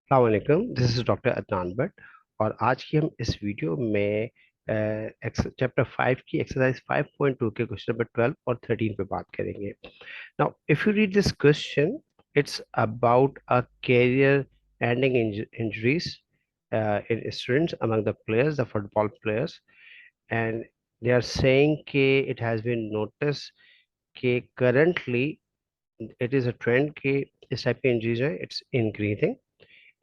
अस्सलामुअलैकुम, this is doctor Adnan Bhatt. और आज की हम इस वीडियो में चैप्टर 5 की एक्सरसाइज 5.2 के क्वेश्चन नंबर 12 और 13 पे बात करेंगे। Now if you read this question, it's about a career ending injuries in students among the players, the football players, and they are saying कि it has been noticed कि currently it is a trend कि इस type की injuries है, it's increasing.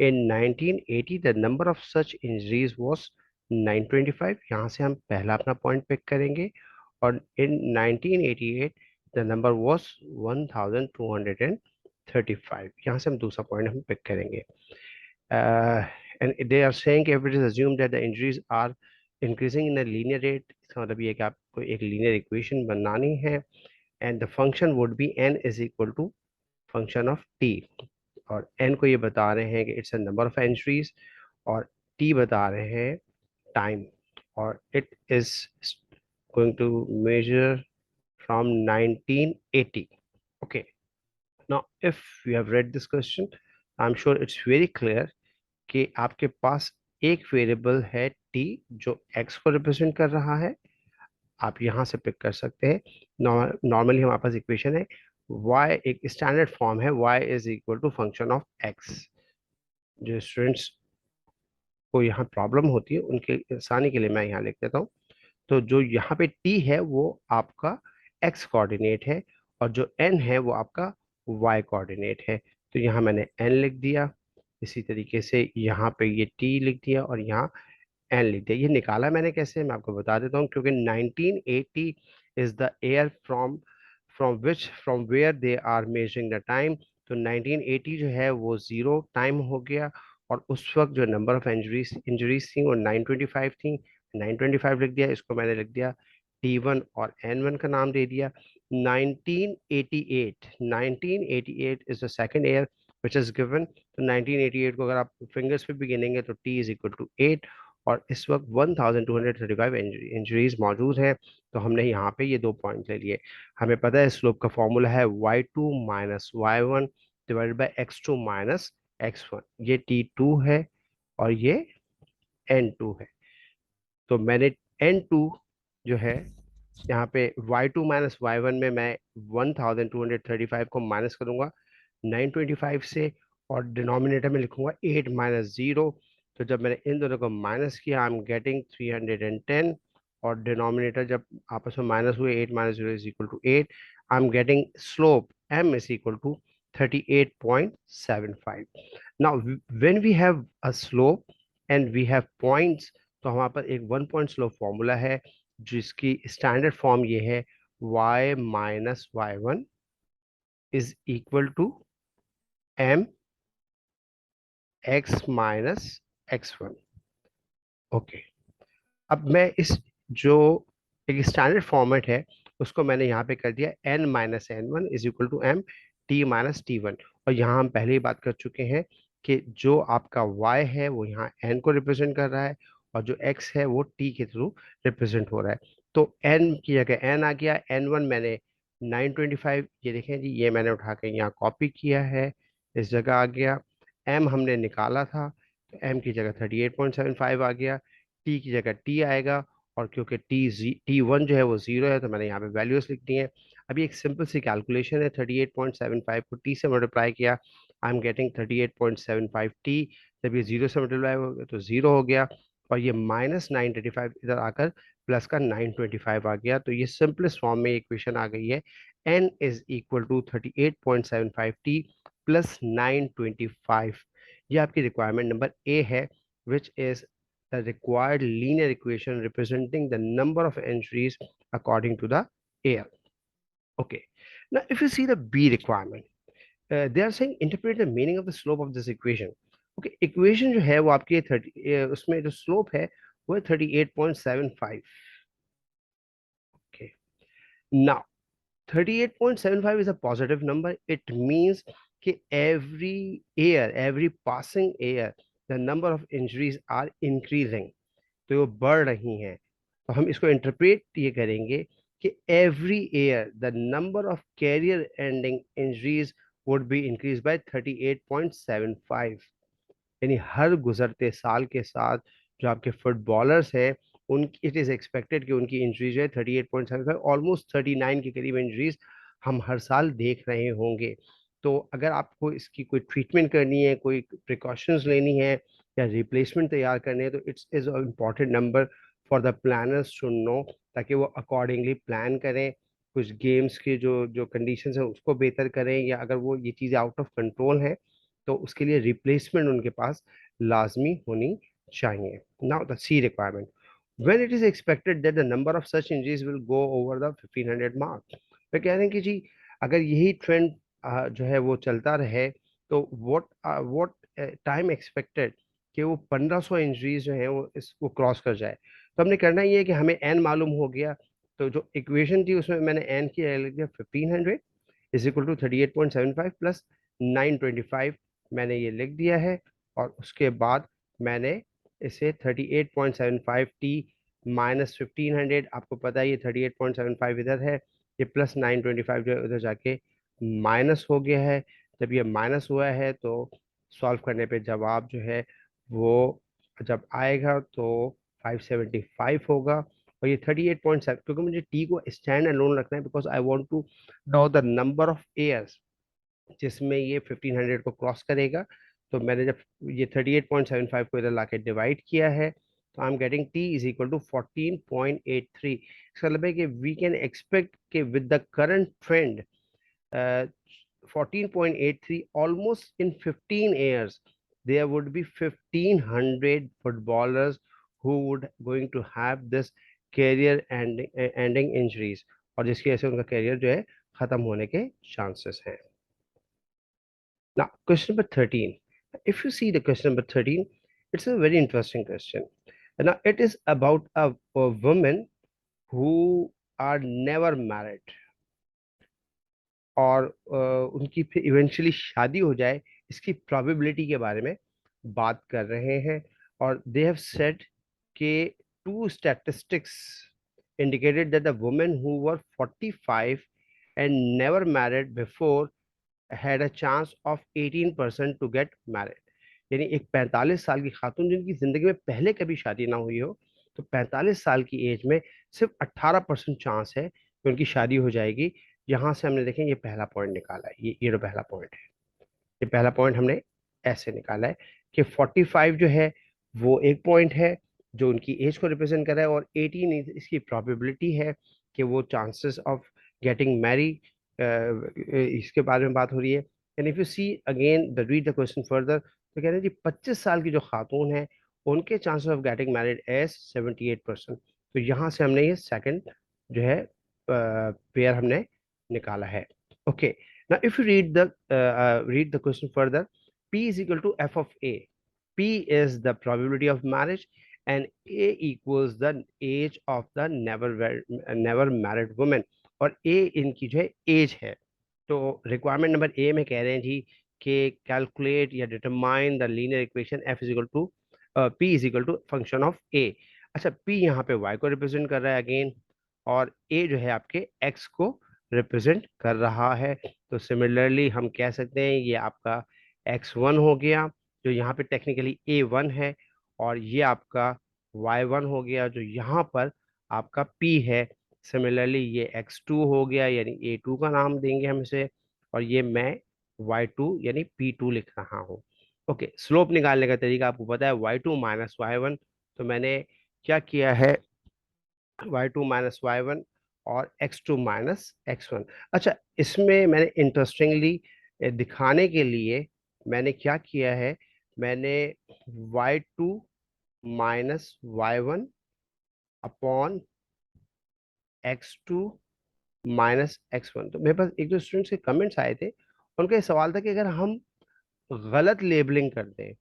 In 1980, the number of such injuries was 925. यहाँ से हम पहला अपना पॉइंट पिक करेंगे। और in 1988, the number was 1235. यहाँ से हम दूसरा पॉइंट हम पिक करेंगे। And they are saying if it is assumed that the injuries are increasing in a linear rate, इसका मतलब ये है कि आपको एक लीनियर इक्वेशन बनानी है। And the function would be n is equal to function of t। और n को ये बता रहे हैं कि it's a number of entries, और t बता रहे हैं टाइम, और it is going to measure from 1980। Okay, now if you have read this question, I am sure it's very clear कि आपके पास एक वेरिएबल है t जो x को रिप्रेजेंट कर रहा है। आप यहाँ से पिक कर सकते हैं। नॉर्मली हमारे पास इक्वेशन है y, एक स्टैंडर्ड फॉर्म है y is equal to function of x। जो स्टूडेंट्स को यहाँ प्रॉब्लम होती है उनके आसानी के लिए मैं यहाँ लिख देता हूँ। तो जो यहाँ पे t है वो आपका x कोऑर्डिनेट है, और जो n है वो आपका y कोऑर्डिनेट है। तो यहाँ मैंने n लिख दिया। इसी तरीके से यहाँ पे ये t लिख दिया और यहाँ n लिख दिया। ये निकाला मैंने कैसे, मैं आपको बता देता हूँ। क्योंकि 1980 is the year from where they are measuring the time. तो 1980 जो है वो जीरो टाइम हो गया, और उस वक्त जो नंबर ऑफ इंजरीज थी वो 925 थी। 925 लिख दिया, इसको मैंने लिख दिया T1 और N1 का नाम दे दिया। 1988 is the second year which is given. तो 1988 को अगर आप फिंगर्स पे भी गिनेंगे तो T इज इक्वल टू 8, और इस वक्त 1235 इंजरीज मौजूद हैं। तो हमने यहाँ पे ये दो पॉइंट ले लिए। हमें पता है स्लोप का फॉर्मूला है y2 minus y1 divided by x2 minus x1। ये T2 है और ये N2 है। तो मैंने N2 जो है यहाँ पे y2 माइनस y1 में मैं 1235 को माइनस करूंगा 925 से, और डिनोमिनेटर में लिखूंगा 8 माइनस 0। तो जब मैंने इन दोनों को माइनस किया आई एम गेटिंग 310, और डिनोमिनेटर जब आपस में माइनस हुए 8 minus 0 is equal to 8, I am getting slope m is equal to 38.75। Now when we have a slope and we have points, तो हमारे पास एक वन पॉइंट स्लोप फॉर्मूला है जिसकी स्टैंडर्ड फॉर्म ये है y minus y1 is equal to m x minus x1। Okay, अब मैं इस जो एक स्टैंडर्ड फॉर्मेट है उसको मैंने यहाँ पे कर दिया n minus n one is equal to m t minus t1। और यहाँ हम पहले ही बात कर चुके हैं कि जो आपका y है वो यहाँ n को रिप्रेजेंट कर रहा है, और जो x है वो t के थ्रू रिप्रेजेंट हो रहा है। तो n की जगह n आ गया। n1 मैंने 925, ये देखें जी, ये मैंने उठा के यहाँ कॉपी किया है, इस जगह आ गया। m हमने निकाला था, तो m की जगह 38.75 आ गया। टी की जगह टी आएगा, और क्योंकि T1 जो है वो जीरो है तो मैंने यहाँ पे वैल्यूज लिख दी हैं। अभी एक सिंपल सी कैलकुलेशन है, 38.75 को टी से मल्टीप्लाई किया, आई एम गेटिंग 38.75 टी। जब ये जीरो से मल्टीप्लाई हो गया तो जीरो हो गया, और ये माइनस 935 इधर आकर प्लस का 925 आ गया। तो ये सिंपलेस्ट फॉर्म में इक्वेशन आ गई है, n is equal to 38.75 t plus 925। ये आपकी रिक्वायरमेंट नंबर ए है, which is the required linear equation representing the number of entries according to the air. Okay. Now, if you see the B requirement, they are saying interpret the meaning of the slope of this equation. Okay, equation जो है वो आपकी 30, उसमें जो slope है वो है 38.75. Okay. Now, 38.75 is a positive number. It means कि every passing year, the number of injuries are increasing. तो वो बढ़ रही हैं। तो हम इसको इंटरप्रेट ये करेंगे कि every year the number of career ending injuries would be increase by 38.75। यानी हर गुजरते साल के साथ जो आपके फुटबॉलर्स हैं, उन इट इज़ एक्सपेक्टेड कि उनकी इंजरीज जो है 38.75, ऑलमोस्ट 39 के करीब इंजरीज हम हर साल देख रहे होंगे। तो अगर आपको इसकी कोई ट्रीटमेंट करनी है, कोई प्रिकॉशंस लेनी है या रिप्लेसमेंट तैयार करने हैं, तो it's is a important number for the planners to know, ताकि वो अकॉर्डिंगली प्लान करें, कुछ गेम्स की जो जो कंडीशंस हैं उसको बेहतर करें, या अगर वो ये चीज़ें आउट ऑफ कंट्रोल हैं तो उसके लिए रिप्लेसमेंट उनके पास लाजमी होनी चाहिए। Now the C requirement, when it is expected that the number of such injuries will go over the 1500 mark। वे कह रहे हैं कि जी अगर यही ट्रेंड जो है वो चलता रहे तो व्हाट टाइम एक्सपेक्टेड कि वो 1500 इंजरीज जो है वो इसको क्रॉस कर जाए। तो हमने करना ये है कि हमें एन मालूम हो गया, तो जो इक्वेशन थी उसमें मैंने एन की लिख दिया 1500 इज इक्वल टू 38.75 प्लस 925, मैंने ये लिख दिया है। और उसके बाद मैंने इसे 38.75 टी माइनस 1500, आपको पता है ये 38.75 इधर है, ये प्लस 925 जो है उधर जाके माइनस हो गया है। जब ये माइनस हुआ है तो सॉल्व करने पे जवाब जो है वो जब आएगा तो 575 होगा। और ये 38.7, क्योंकि मुझे टी को स्टैंड अलोन रखना है, because I want to know the number of years जिसमें ये 1500 को क्रॉस करेगा। तो मैंने जब ये 38.75 को इधर लाके डिवाइड किया है तो I am getting t is equal to 14.83। इसका मतलब है कि वी कैन एक्सपेक्ट कि with the current trend 14.83, almost in 15 years there would be 1500 footballers who would going to have this career ending injuries, और जिसकी वजह से उनका करियर जो है खत्म होने के चांसेस हैं। Now, question number 13. If you see the question number 13, it's a very interesting question. Now, it is about a woman who are never married, और उनकी फिर इवेंचुअली शादी हो जाए, इसकी प्रोबेबिलिटी के बारे में बात कर रहे हैं। और दे हैव सेड कि two statistics indicated that the women who were 45 and never married before had a chance of 18% to get married। यानी एक 45 साल की खातून जिनकी जिंदगी में पहले कभी शादी ना हुई हो, तो 45 साल की एज में सिर्फ 18% चांस है कि उनकी शादी हो जाएगी। यहाँ से हमने देखें ये पहला पॉइंट निकाला है, ये जो पहला पॉइंट है, ये पहला पॉइंट हमने ऐसे निकाला है कि 45 जो है वो एक पॉइंट है जो उनकी एज को रिप्रेजेंट कर रहा है, और 18 इसकी प्रोबेबिलिटी है कि वो चांसेस ऑफ गेटिंग मैरी, इसके बारे में बात हो रही है। And if you see again the read the question further, तो कह रहे हैं जी 25 साल की जो खातून है उनके chances of getting married as 78%। तो यहाँ से हमने ये सेकंड जो है पेयर हमने निकाला है। Okay, now if you read the question further, P is equal to F of A। P is the probability of marriage and A equals the age of the never married woman, और A इनकी जो है as है। तो requirement number A में कह रहे हैं जी कि कैलकुलेट या determine the linear equation F is equal to P is equal to function of A. अच्छा, पी यहाँ पे वाई को रिप्रेजेंट कर रहा है अगेन, और ए जो है आपके एक्स को रिप्रेजेंट कर रहा है। तो सिमिलरली हम कह सकते हैं ये आपका x1 हो गया जो यहाँ पे टेक्निकली a1 है, और ये आपका y1 हो गया जो यहाँ पर आपका p है। सिमिलरली ये x2 हो गया, यानी a2 का नाम देंगे हम इसे, और ये मैं y2 यानी p2 लिख रहा हूँ। ओके, स्लोप निकालने का तरीका आपको पता है, y2 माइनस y1। तो मैंने क्या किया है, y2 माइनस y1 और x2 माइनस x1। अच्छा, इसमें मैंने इंटरेस्टिंगली दिखाने के लिए मैंने क्या किया है, मैंने y2 minus y1 upon x2 minus x1। तो मेरे पास एक दो स्टूडेंट्स के कमेंट्स आए थे, उनका ये सवाल था कि अगर हम गलत लेबलिंग कर दें,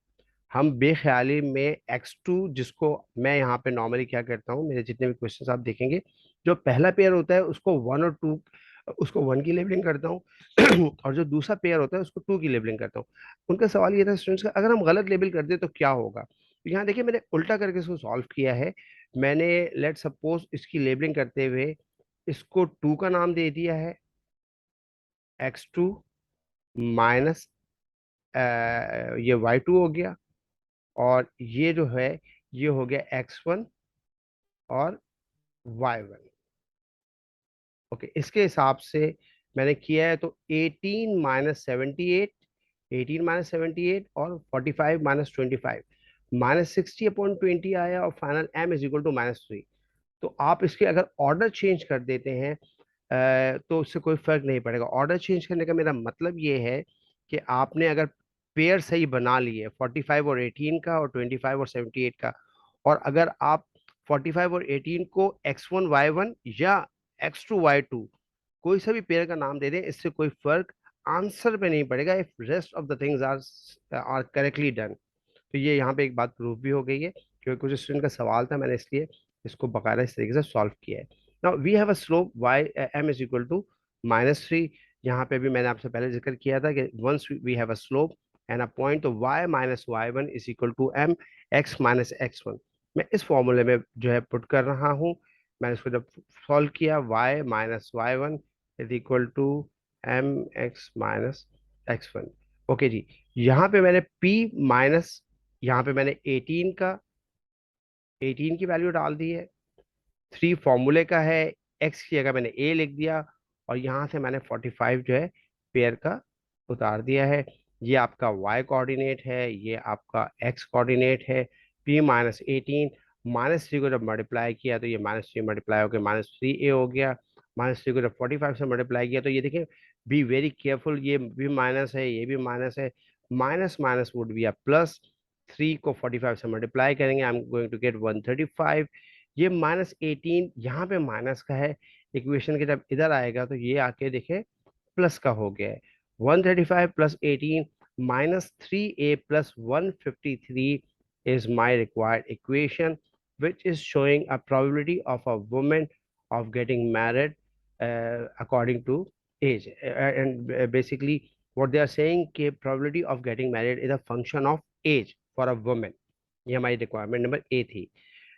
हम बेख्याली में x2, जिसको मैं यहाँ पे नॉर्मली क्या करता हूँ, मेरे जितने भी क्वेश्चंस आप देखेंगे, जो पहला पेयर होता है उसको वन और टू, उसको वन की लेबलिंग करता हूँ और जो दूसरा पेयर होता है उसको टू की लेबलिंग करता हूँ। उनका सवाल ये था स्टूडेंट्स का, अगर हम गलत लेबल कर दे तो क्या होगा। तो यहाँ देखिए मैंने उल्टा करके इसको सॉल्व किया है। मैंने लेट सपोज इसकी लेबलिंग करते हुए इसको टू का नाम दे दिया है, x2 माइनस ये y2 हो गया, और ये जो है ये हो गया x1 और y1। ओके, इसके हिसाब से मैंने किया है तो 18 - 78, 18 - 78 और 45 - 25 -60/20 आया, और final m is equal to -3। तो आप इसके अगर ऑर्डर चेंज कर देते हैं तो उससे कोई फर्क नहीं पड़ेगा। ऑर्डर चेंज करने का मेरा मतलब ये है कि आपने अगर पेयर सही बना लिए 45 और 18 का और 25 और 78 का, और अगर आप 45 और 18 को x1 y1 या x2 y2 कोई सा भी पेयर का नाम दे दें, इससे कोई फर्क आंसर पे नहीं पड़ेगा if rest of the things are correctly done. तो ये यहाँ पे एक बात प्रूव भी हो गई है, क्योंकि कुछ स्टूडेंट का सवाल था, मैंने इसलिए इसको बकायदा इस तरीके से सॉल्व किया है। Now we have a slope y m is equal to -3। यहाँ पे भी मैंने आपसे पहले जिक्र किया था कि once we have a slope and a point, तो y - y1 is equal to m x - x1। मैं इस फॉर्मूले में जो है पुट कर रहा हूँ। मैंने इसको जब सॉल्व किया, y - y1 is equal to m x - x1। Okay जी, यहाँ पे मैंने p माइनस, यहाँ पे मैंने 18 की वैल्यू डाल दी है। 3 फॉर्मूले का है, x की जगह मैंने a लिख दिया, और यहाँ से मैंने 45 जो है पेयर का उतार दिया है। ये आपका y कोऑर्डिनेट है, ये आपका x कोऑर्डिनेट है। p -18 -3 को जब मल्टीप्लाई किया तो ये -3 मल्टीप्लाई होकर -3a हो गया। -3 को जब 45 से मल्टीप्लाई किया तो ये देखिए, बी वेरी केयरफुल, ये भी माइनस है, ये भी माइनस है। Minus minus would be a plus. 3 को 45 से मल्टीप्लाई करेंगे, I am going to get 135। ये -18 यहाँ पे माइनस का है, इक्वेशन के जब इधर आएगा तो ये आके देखे प्लस का हो गया है। 135 + 18 -3a + 153 is my required equation, which is showing a probability of a woman of getting married according to age. And basically what they are saying कि probability of getting married is a function of age for a woman। ये हमारी requirement number A थी।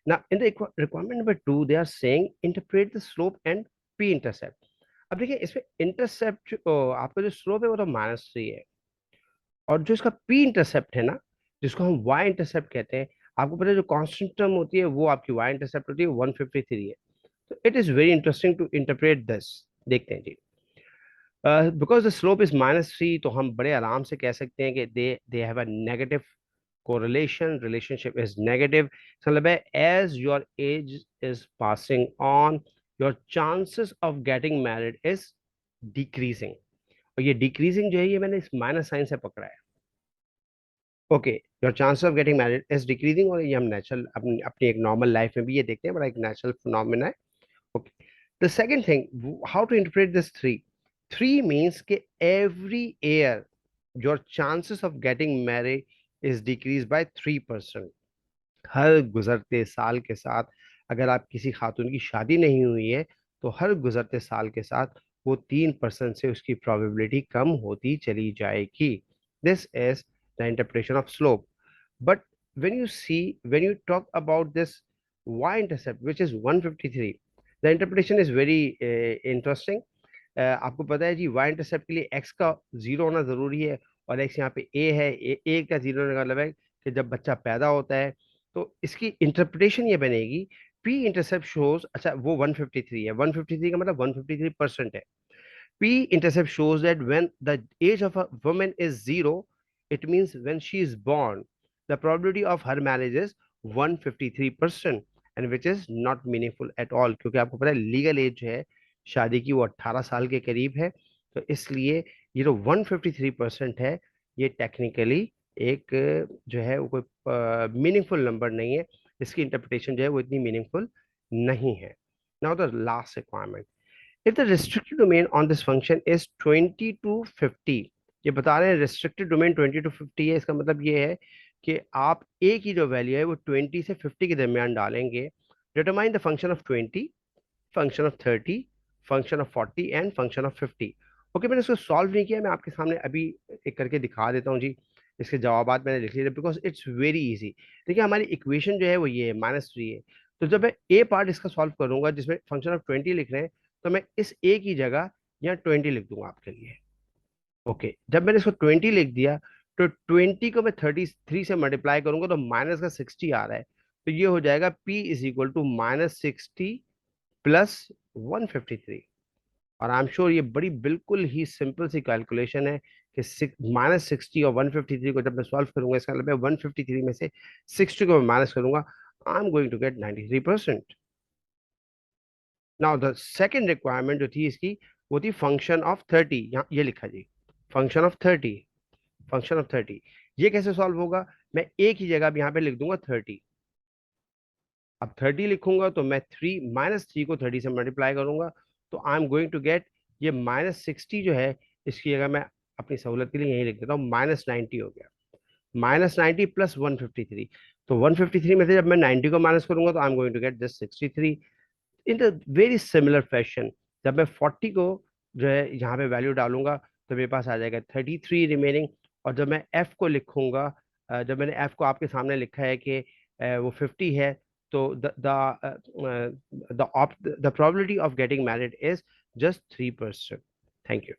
Now, in the requirement number 2, they are saying interpret the slope and p-intercept। अब देखिए, इसमें intercept आपका जो slope है वो तो -3 है, और जो इसका पी इंटरसेप्ट है ना, जिसको हम वाई इंटरसेप्ट कहते हैं, आपको पता है जो कांस्टेंट टर्म होती है वो आपकी वाई इंटरसेप्ट होती है, 153 है। तो it is very interesting to interpret this. देखते हैं जी। बिकॉज द स्लोप इज -3, तो हम बड़े आराम से कह सकते हैं कि they have a negative correlation, relationship is negative। इसका मतलब है as your age is passing on, your chances of getting married is decreasing। और ये decreasing जो है ये मैंने इस माइनस साइन से पकड़ा है। Okay, your chance of getting married is decreasing, और ये हम नेचुरल अपनी अपनी एक नॉर्मल लाइफ में भी ये देखते हैं, बड़ा एक नेचुरल फिनोमेना है। Okay, the second thing, how to interpret this three. Three means के every year your chances of getting married is decrease by 3%। हर गुजरते साल के साथ, अगर आप किसी खातून की शादी नहीं हुई है, तो हर गुजरते साल के साथ वो 3% से उसकी प्रोबेबिलिटी कम होती चली जाएगी। This is the interpretation of slope. But when you talk about this y-intercept which is 153, the interpretation is very interesting। आपको पता है जी, वाई इंटरसेप्ट के लिए एक्स का 0 होना जरूरी है, और एक्स यहाँ पे ए है। ए का 0 होने का मतलब है कि जब बच्चा पैदा होता है, तो इसकी इंटरप्रिटेशन ये बनेगी, पी इंटरसेप्ट शोज, अच्छा वो 153 है, 153 का मतलब 153% है। P intercept shows that when the age of a woman is 0, it means when she is born, the probability of her marriage is 153%, and which is not meaningful at all, क्योंकि आपको पता है लीगल एज जो है शादी की वो 18 साल के करीब है। तो इसलिए ये जो 153% है, ये टेक्निकली एक जो है वो कोई मीनिंगफुल नंबर नहीं है। इसकी इंटरप्रिटेशन जो है वो इतनी मीनिंगफुल नहीं है। Now the last requirement, if the restricted domain on this function is 20 to 50, ये बता रहे हैं restricted domain 20 to 50 है, इसका मतलब ये है कि आप a की जो वैल्यू है वो 20 से 50 के दरमियान डालेंगे। Determine the function of 20, function of 30, function of 40 and function of 50। Okay, मैंने इसको सॉल्व नहीं किया, मैं आपके सामने अभी एक करके दिखा देता हूँ जी। इसके जवाबात मैंने लिख लिए बिकॉज इट्स वेरी इजी। देखिए, हमारी इक्वेशन जो है वो ये है, -3 है। तो जब मैं ए पार्ट इसका सॉल्व करूंगा जिसमें फंक्शन ऑफ 20 लिख रहे हैं, तो मैं इस ए की जगह यहाँ 20 लिख दूंगा आपके लिए। ओके, जब मैंने इसको 20 लिख दिया, तो 20 को मैं 33 से मल्टीप्लाई करूंगा तो माइनस का 60 आ रहा है, तो ये हो जाएगा P is equal to -60 plus 153। और आई एम श्योर ये बड़ी बिल्कुल ही सिंपल सी कैलकुलेशन है कि -60 और 153 को जब मैं सॉल्व करूंगा, इसका मतलब है 153 में से 60 को मैं माइनस करूंगा, I am going to get 93%। Now the second requirement जो थी इसकी, वो थी फंक्शन ऑफ 30। यहाँ ये लिखा जी, फंक्शन ऑफ 30, फंक्शन ऑफ 30। ये कैसे सॉल्व होगा? मैं एक ही जगह अब यहाँ पे लिख दूंगा 30। अब 30 लिखूंगा तो मैं -3 को 30 से मल्टीप्लाई करूंगा, तो I am going to get ये -60 जो है, इसकी जगह मैं अपनी सहूलत के लिए यही लिख देता हूँ, -90 हो गया। -90 प्लस 153, तो 153 में से जब मैं 90 को माइनस करूंगा तो I am going to get just 63। In the very similar fashion, जब मैं 40 को जो है यहाँ पे वैल्यू डालूंगा तो मेरे पास आ जाएगा 33 रिमेनिंग। और जब मैं एफ को लिखूंगा, जब मैंने एफ को आपके सामने लिखा है कि वो 50 है, तो the probability of getting married is just 3%। Thank you.